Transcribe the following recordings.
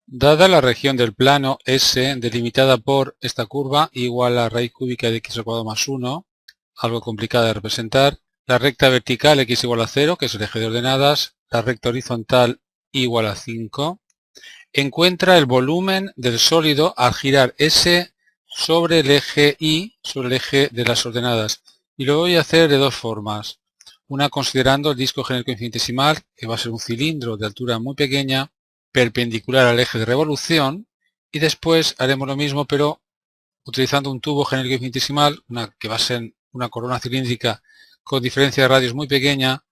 Dada la región del plano S delimitada por esta curva igual a raíz cúbica de x al cuadrado más 1, algo complicada de representar, la recta vertical x igual a 0, que es el eje de ordenadas, la recta horizontal igual a 5, encuentra el volumen del sólido al girar S sobre el eje Y, sobre el eje de las ordenadas. Y lo voy a hacer de dos formas. Una considerando el disco genérico infinitesimal, que va a ser un cilindro de altura muy pequeña, perpendicular al eje de revolución, y después haremos lo mismo pero utilizando un tubo genérico infinitesimal, que va a ser una corona cilíndrica con diferencia de radios muy pequeña,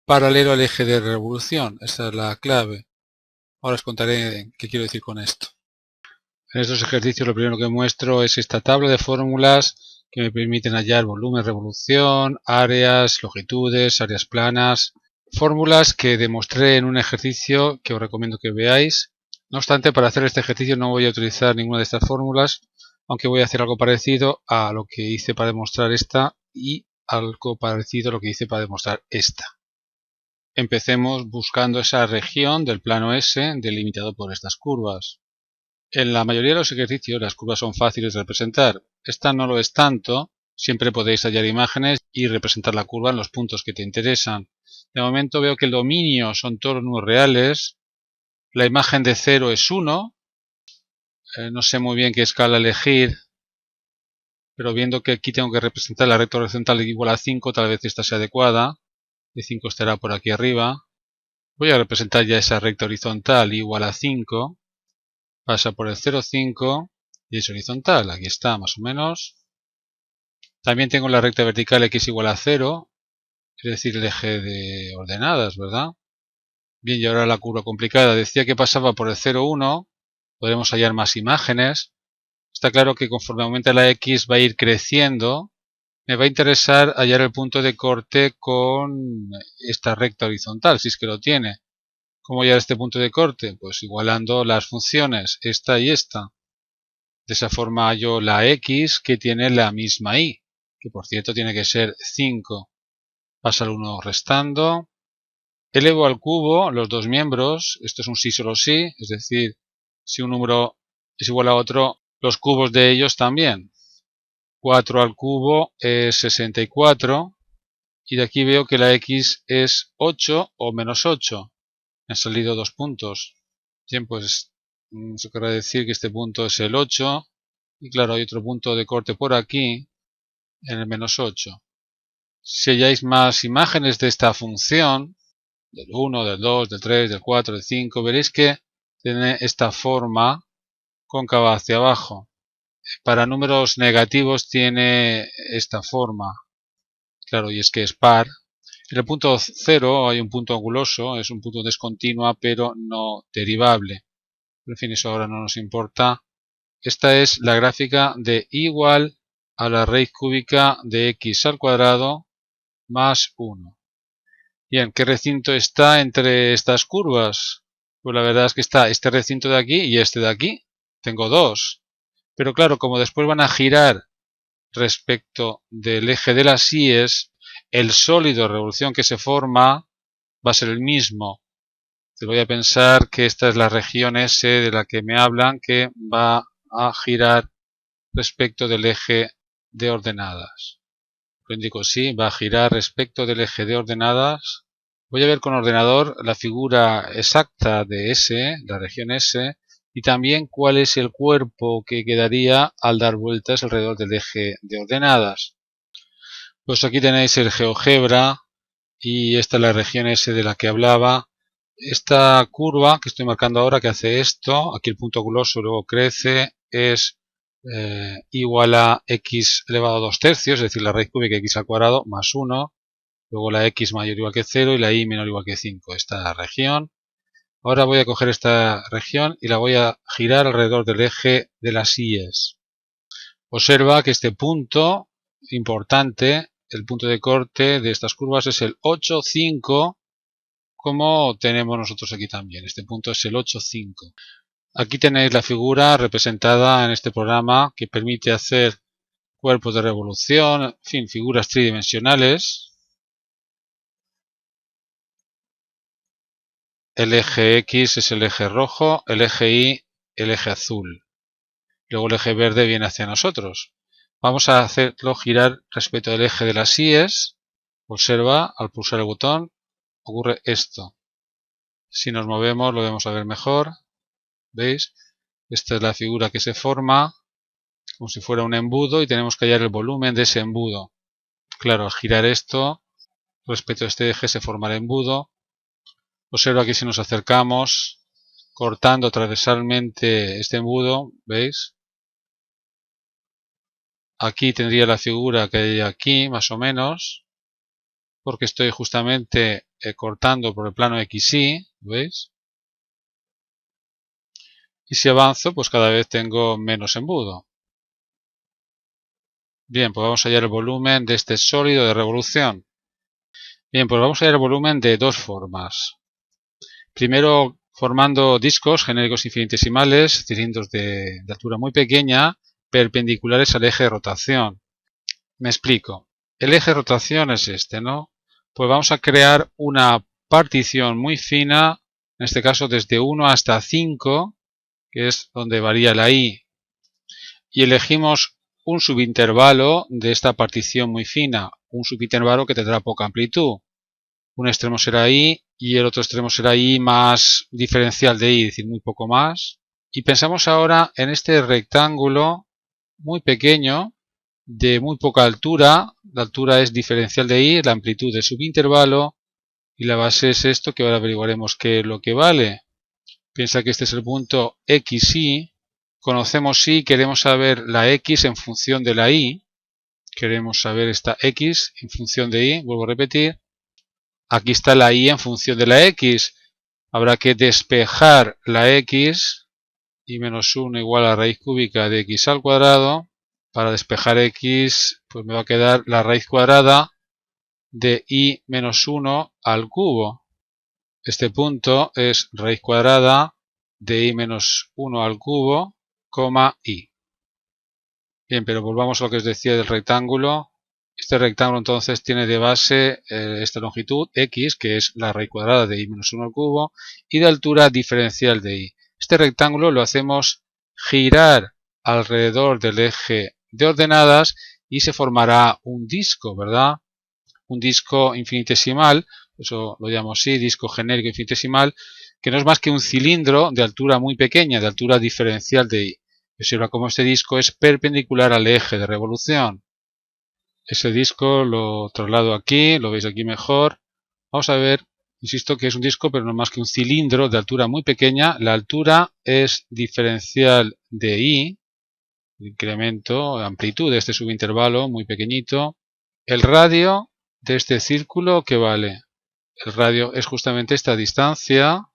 paralelo al eje de revolución. Esa es la clave. Ahora os contaré qué quiero decir con esto. En estos ejercicios lo primero que muestro es esta tabla de fórmulas que me permiten hallar volumen, revolución, áreas, longitudes, áreas planas. Fórmulas que demostré en un ejercicio que os recomiendo que veáis. No obstante, para hacer este ejercicio no voy a utilizar ninguna de estas fórmulas, aunque voy a hacer algo parecido a lo que hice para demostrar esta y algo parecido a lo que hice para demostrar esta. Empecemos buscando esa región del plano S delimitado por estas curvas. En la mayoría de los ejercicios las curvas son fáciles de representar. Esta no lo es tanto. Siempre podéis hallar imágenes y representar la curva en los puntos que te interesan. De momento veo que el dominio son todos los números reales. La imagen de 0 es 1. No sé muy bien qué escala elegir, pero viendo que aquí tengo que representar la recta horizontal igual a 5, tal vez esta sea adecuada. De 5 estará por aquí arriba. Voy a representar ya esa recta horizontal igual a 5. Pasa por el 0,5 y es horizontal. Aquí está, más o menos. También tengo la recta vertical x igual a 0, es decir, el eje de ordenadas, ¿verdad? Bien, y ahora la curva complicada. Decía que pasaba por el 0,1. Podremos hallar más imágenes. Está claro que conforme aumenta la x va a ir creciendo. Me va a interesar hallar el punto de corte con esta recta horizontal, si es que lo tiene. ¿Cómo hallar este punto de corte? Pues igualando las funciones, esta y esta. De esa forma hallo la x que tiene la misma y, que por cierto tiene que ser 5. Pasa el 1 restando. Elevo al cubo los dos miembros. Esto es un sí solo sí, es decir, si un número es igual a otro, los cubos de ellos también. 4 al cubo es 64. Y de aquí veo que la x es 8 o menos 8. Me han salido dos puntos. Bien, pues eso querrá decir que este punto es el 8. Y claro, hay otro punto de corte por aquí, en el menos 8. Si halláis más imágenes de esta función, del 1, del 2, del 3, del 4, del 5, veréis que tiene esta forma cóncava hacia abajo. Para números negativos tiene esta forma. Claro, y es que es par. En el punto 0 hay un punto anguloso, es un punto descontinua, pero no derivable. En fin, eso ahora no nos importa. Esta es la gráfica de igual a la raíz cúbica de x al cuadrado más 1. Bien, ¿qué recinto está entre estas curvas? Pues la verdad es que está este recinto de aquí y este de aquí. Tengo dos. Pero claro, como después van a girar respecto del eje de las íes, el sólido de revolución que se forma va a ser el mismo. Te voy a pensar que esta es la región S de la que me hablan, que va a girar respecto del eje de ordenadas. Lo indico sí, va a girar respecto del eje de ordenadas. Voy a ver con ordenador la figura exacta de S, la región S, y también cuál es el cuerpo que quedaría al dar vueltas alrededor del eje de ordenadas. Pues aquí tenéis el GeoGebra y esta es la región S de la que hablaba. Esta curva que estoy marcando ahora que hace esto, aquí el punto anguloso luego crece, es igual a x elevado a 2 tercios, es decir, la raíz cúbica de x al cuadrado más 1, luego la x mayor o igual que 0 y la y menor o igual que 5, esta región. Ahora voy a coger esta región y la voy a girar alrededor del eje de las íes. Observa que este punto importante, el punto de corte de estas curvas es el 8, 5, como tenemos nosotros aquí también. Este punto es el 8, 5. Aquí tenéis la figura representada en este programa que permite hacer cuerpos de revolución, en fin, figuras tridimensionales. el eje X es el eje rojo, el eje Y el eje azul. Luego el eje verde viene hacia nosotros. Vamos a hacerlo girar respecto al eje de las Y's. Observa, al pulsar el botón, ocurre esto. Si nos movemos lo vamos a ver mejor. ¿Veis? Esta es la figura que se forma, como si fuera un embudo, y tenemos que hallar el volumen de ese embudo. Claro, al girar esto, respecto a este eje se forma el embudo. Observa que si nos acercamos, cortando transversalmente este embudo, ¿veis? Aquí tendría la figura que hay aquí, más o menos, porque estoy justamente cortando por el plano XY, ¿veis? Y si avanzo, pues cada vez tengo menos embudo. Bien, pues vamos a hallar el volumen de este sólido de revolución. Bien, pues vamos a hallar el volumen de dos formas. Primero, formando discos genéricos infinitesimales, cilindros de altura muy pequeña, perpendiculares al eje de rotación. Me explico. El eje de rotación es este, ¿no? Pues vamos a crear una partición muy fina, en este caso desde 1 hasta 5, que es donde varía la Y. Y elegimos un subintervalo de esta partición muy fina, un subintervalo que tendrá poca amplitud. Un extremo será Y y el otro extremo será Y más diferencial de Y, es decir, muy poco más. Y pensamos ahora en este rectángulo muy pequeño, de muy poca altura. La altura es diferencial de Y, la amplitud de subintervalo, y la base es esto, que ahora averiguaremos qué es lo que vale. Piensa que este es el punto XY. Conocemos Y, queremos saber la X en función de la Y. Queremos saber esta X en función de Y, vuelvo a repetir. Aquí está la Y en función de la X. Habrá que despejar la X, y menos 1 igual a raíz cúbica de X al cuadrado. Para despejar X, pues me va a quedar la raíz cuadrada de Y menos 1 al cubo. Este punto es raíz cuadrada de Y menos 1 al cubo, coma Y. Bien, pero volvamos a lo que os decía del rectángulo. Este rectángulo entonces tiene de base esta longitud X, que es la raíz cuadrada de Y menos 1 al cubo, y de altura diferencial de Y. Este rectángulo lo hacemos girar alrededor del eje de ordenadas y se formará un disco, ¿verdad? Un disco infinitesimal, eso lo llamo así, disco genérico infinitesimal, que no es más que un cilindro de altura muy pequeña, de altura diferencial de Y. Observa cómo este disco es perpendicular al eje de revolución. Ese disco lo traslado aquí, lo veis aquí mejor. Vamos a ver, insisto que es un disco, pero no más que un cilindro de altura muy pequeña. La altura es diferencial de Y, el incremento, amplitud de este subintervalo muy pequeñito. El radio de este círculo, ¿qué vale? El radio es justamente esta distancia,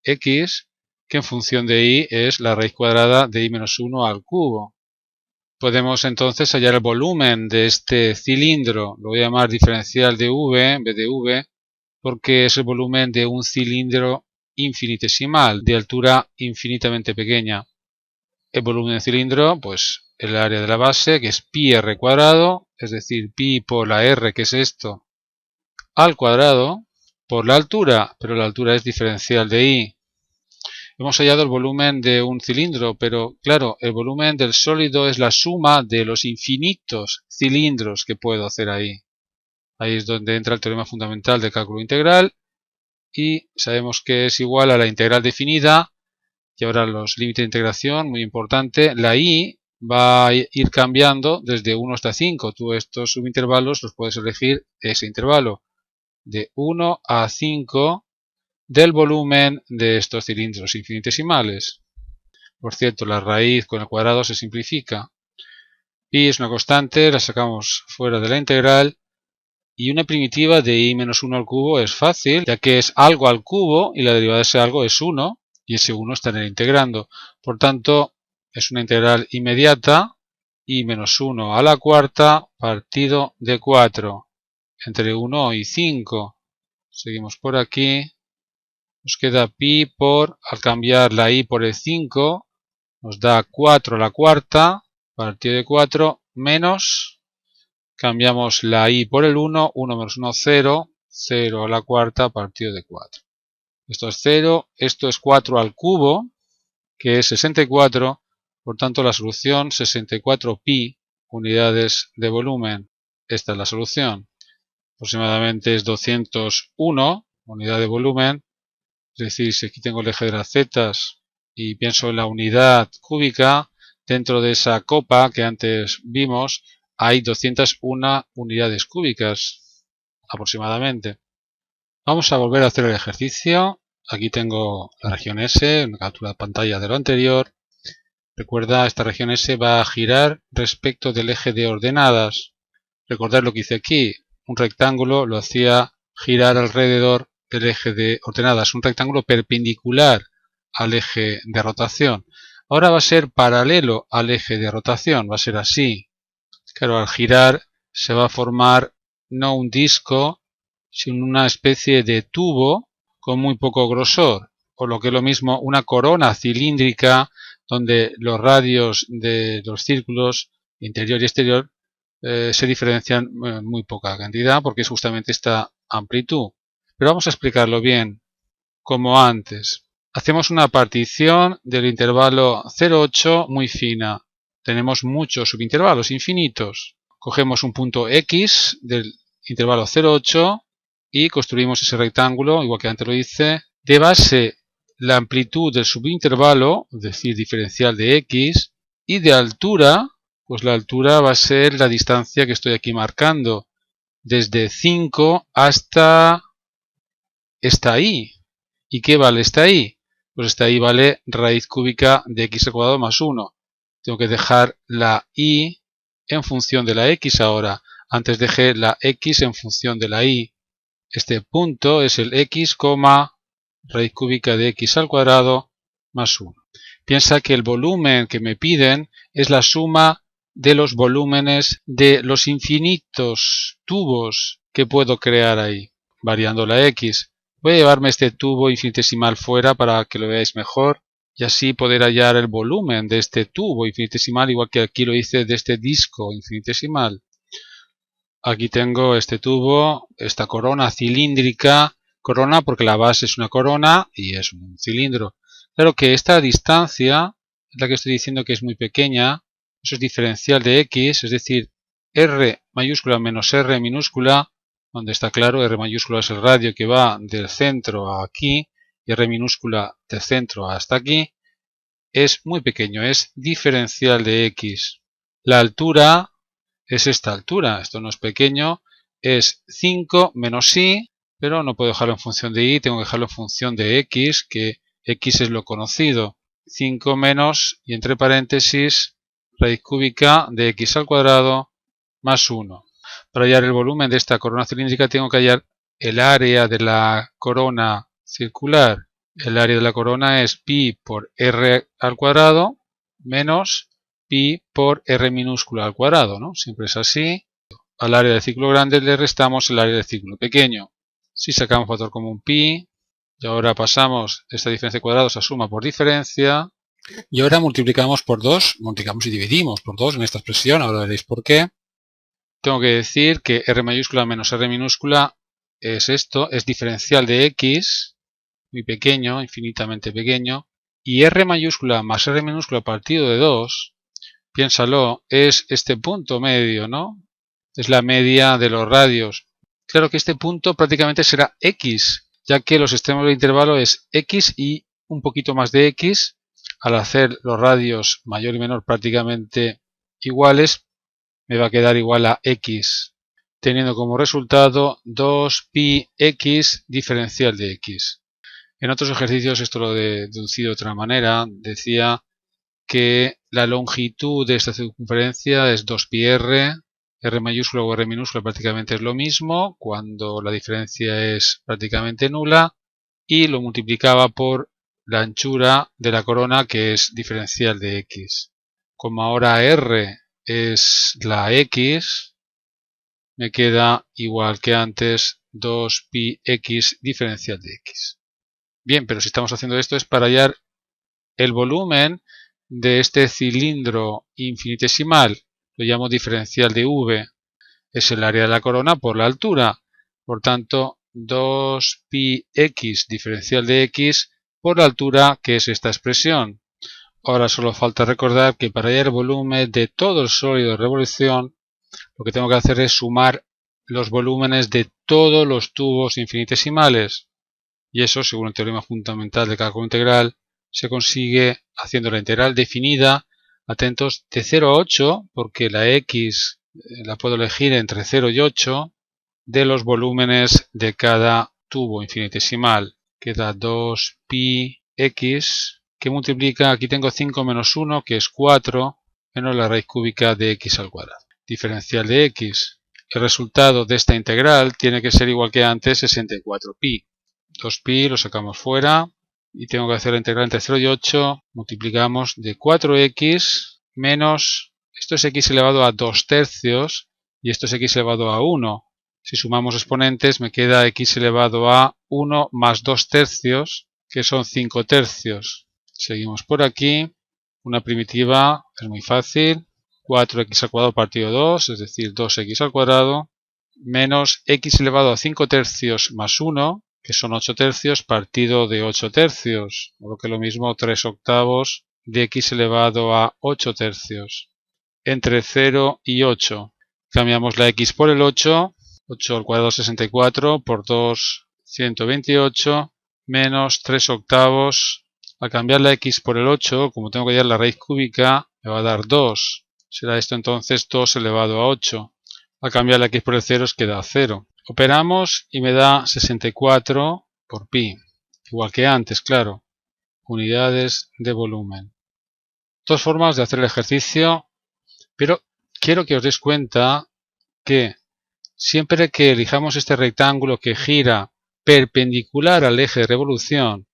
X, que en función de Y es la raíz cuadrada de Y menos 1 al cubo. Podemos entonces hallar el volumen de este cilindro, lo voy a llamar diferencial de V en vez de V, porque es el volumen de un cilindro infinitesimal, de altura infinitamente pequeña. El volumen del cilindro, pues el área de la base, que es pi r cuadrado, es decir, pi por la r, que es esto, al cuadrado, por la altura, pero la altura es diferencial de Y. Hemos hallado el volumen de un cilindro, pero claro, el volumen del sólido es la suma de los infinitos cilindros que puedo hacer ahí. Ahí es donde entra el teorema fundamental del cálculo integral, y sabemos que es igual a la integral definida. Y ahora los límites de integración, muy importante. La Y va a ir cambiando desde 1 hasta 5. Tú estos subintervalos los puedes elegir ese intervalo de 1 a 5 del volumen de estos cilindros infinitesimales. Por cierto, la raíz con el cuadrado se simplifica. Pi es una constante, la sacamos fuera de la integral. Y una primitiva de I menos 1 al cubo es fácil, ya que es algo al cubo y la derivada de ese algo es 1. Y ese 1 está en el integrando. Por tanto, es una integral inmediata, I menos 1 a la cuarta partido de 4, entre 1 y 5. Seguimos por aquí. Nos queda pi por, al cambiar la I por el 5, nos da 4 a la cuarta partido de 4 menos, cambiamos la I por el 1, 1 menos 1, 0, 0 a la cuarta partido de 4. Esto es 0, esto es 4 al cubo, que es 64, por tanto la solución 64 pi unidades de volumen. Esta es la solución. Aproximadamente es 201 unidad de volumen, es decir, si aquí tengo el eje de las zetas y pienso en la unidad cúbica, dentro de esa copa que antes vimos hay 201 unidades cúbicas aproximadamente. Vamos a volver a hacer el ejercicio. Aquí tengo la región S, una captura de pantalla de lo anterior. Recuerda, esta región S va a girar respecto del eje de ordenadas. Recordad lo que hice aquí. Un rectángulo lo hacía girar alrededor del eje de ordenadas. Un rectángulo perpendicular al eje de rotación. Ahora va a ser paralelo al eje de rotación. Va a ser así. Claro, al girar se va a formar no un disco, sino una especie de tubo con muy poco grosor, o lo que es lo mismo, una corona cilíndrica donde los radios de los círculos interior y exterior se diferencian en muy poca cantidad porque es justamente esta amplitud. Pero vamos a explicarlo bien, como antes. Hacemos una partición del intervalo 0,8 muy fina. Tenemos muchos subintervalos infinitos. Cogemos un punto X del intervalo 0,8 y construimos ese rectángulo, igual que antes lo hice. De base, la amplitud del subintervalo, es decir, diferencial de X, y de altura, pues la altura va a ser la distancia que estoy aquí marcando, desde 5 hasta esta Y. ¿Y qué vale esta Y? Pues esta Y vale raíz cúbica de x al cuadrado más 1. Tengo que dejar la Y en función de la X ahora. Antes dejé la X en función de la Y. Este punto es el X, raíz cúbica de x al cuadrado más 1. Piensa que el volumen que me piden es la suma de los volúmenes de los infinitos tubos que puedo crear ahí, variando la X. Voy a llevarme este tubo infinitesimal fuera para que lo veáis mejor y así poder hallar el volumen de este tubo infinitesimal, igual que aquí lo hice de este disco infinitesimal. Aquí tengo este tubo, esta corona cilíndrica, corona porque la base es una corona y es un cilindro. Claro que esta distancia es la que estoy diciendo que es muy pequeña, eso es diferencial de x, es decir, r mayúscula menos r minúscula, donde está claro, r mayúscula es el radio que va del centro a aquí, y r minúscula del centro hasta aquí, es muy pequeño, es diferencial de x. La altura es esta altura, esto no es pequeño, es 5 menos y, pero no puedo dejarlo en función de y, tengo que dejarlo en función de x, que x es lo conocido. 5 menos, y entre paréntesis, raíz cúbica de x al cuadrado más 1. Para hallar el volumen de esta corona cilíndrica tengo que hallar el área de la corona circular. El área de la corona es pi por r al cuadrado menos pi por r minúscula al cuadrado, ¿no? Siempre es así. Al área del círculo grande le restamos el área del círculo pequeño. Si sacamos factor común pi, y ahora pasamos esta diferencia de cuadrados a suma por diferencia, y ahora multiplicamos por 2, multiplicamos y dividimos por 2 en esta expresión, ahora veréis por qué. Tengo que decir que r mayúscula menos r minúscula es esto, es diferencial de x, muy pequeño, infinitamente pequeño, y r mayúscula más r minúscula partido de 2, piénsalo, es este punto medio, ¿no? Es la media de los radios. Claro que este punto prácticamente será x, ya que los extremos del intervalo es x y un poquito más de x. Al hacer los radios mayor y menor prácticamente iguales, me va a quedar igual a x, teniendo como resultado 2πx diferencial de x. En otros ejercicios esto lo he deducido de otra manera. Decía que la longitud de esta circunferencia es 2πr, r mayúscula o r minúscula prácticamente es lo mismo cuando la diferencia es prácticamente nula, y lo multiplicaba por la anchura de la corona, que es diferencial de x. Como ahora r es la x, me queda igual que antes 2πx diferencial de x. Bien, pero si estamos haciendo esto es para hallar el volumen de este cilindro infinitesimal, lo llamo diferencial de v, es el área de la corona por la altura. Por tanto, 2πx diferencial de x por la altura, que es esta expresión. Ahora solo falta recordar que para hallar el volumen de todo el sólido de revolución, lo que tengo que hacer es sumar los volúmenes de todos los tubos infinitesimales. Y eso, según el teorema fundamental de cálculo integral, se consigue haciendo la integral definida, atentos, de 0 a 8, porque la x la puedo elegir entre 0 y 8, de los volúmenes de cada tubo infinitesimal. Queda 2πx, que multiplica, aquí tengo 5 menos 1, que es 4, menos la raíz cúbica de x al cuadrado. Diferencial de x. El resultado de esta integral tiene que ser igual que antes, 64π. 2π lo sacamos fuera y tengo que hacer la integral entre 0 y 8. Multiplicamos de 4x menos, esto es x elevado a 2 tercios y esto es x elevado a 1. Si sumamos exponentes me queda x elevado a 1 más 2 tercios, que son 5 tercios. Seguimos por aquí. Una primitiva es muy fácil. 4x al cuadrado partido 2, es decir, 2x al cuadrado, menos x elevado a 5 tercios más 1, que son 8 tercios, partido de 8 tercios, o lo que es lo mismo, 3 octavos de x elevado a 8 tercios. Entre 0 y 8. Cambiamos la x por el 8, 8 al cuadrado 64, por 2, 128, menos 3 octavos. Al cambiar la x por el 8, como tengo que hallar la raíz cúbica, me va a dar 2. Será esto entonces 2 elevado a 8. Al cambiar la x por el 0 queda 0. Operamos y me da 64 por pi. Igual que antes, claro. Unidades de volumen. Dos formas de hacer el ejercicio, pero quiero que os deis cuenta que siempre que elijamos este rectángulo que gira perpendicular al eje de revolución,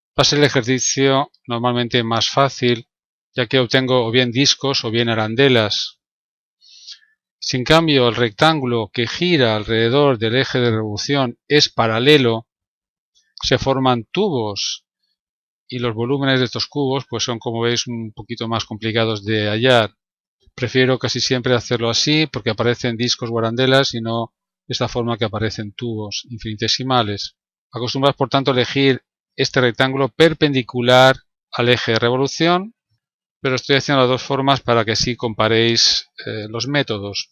va a ser el ejercicio normalmente más fácil, ya que obtengo o bien discos o bien arandelas. Si en cambio el rectángulo que gira alrededor del eje de revolución es paralelo, se forman tubos y los volúmenes de estos cubos pues son, como veis, un poquito más complicados de hallar. Prefiero casi siempre hacerlo así porque aparecen discos o arandelas y no de esta forma que aparecen tubos infinitesimales. Acostumbraos por tanto a elegir este rectángulo perpendicular al eje de revolución, pero estoy haciendo las dos formas para que así comparéis los métodos.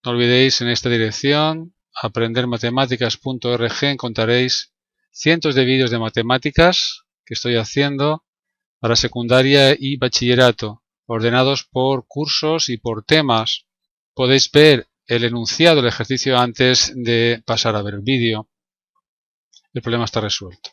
No olvidéis en esta dirección aprendermatematicaas.org encontraréis cientos de vídeos de matemáticas que estoy haciendo para secundaria y bachillerato, ordenados por cursos y por temas. Podéis ver el enunciado del ejercicio antes de pasar a ver el vídeo. El problema está resuelto.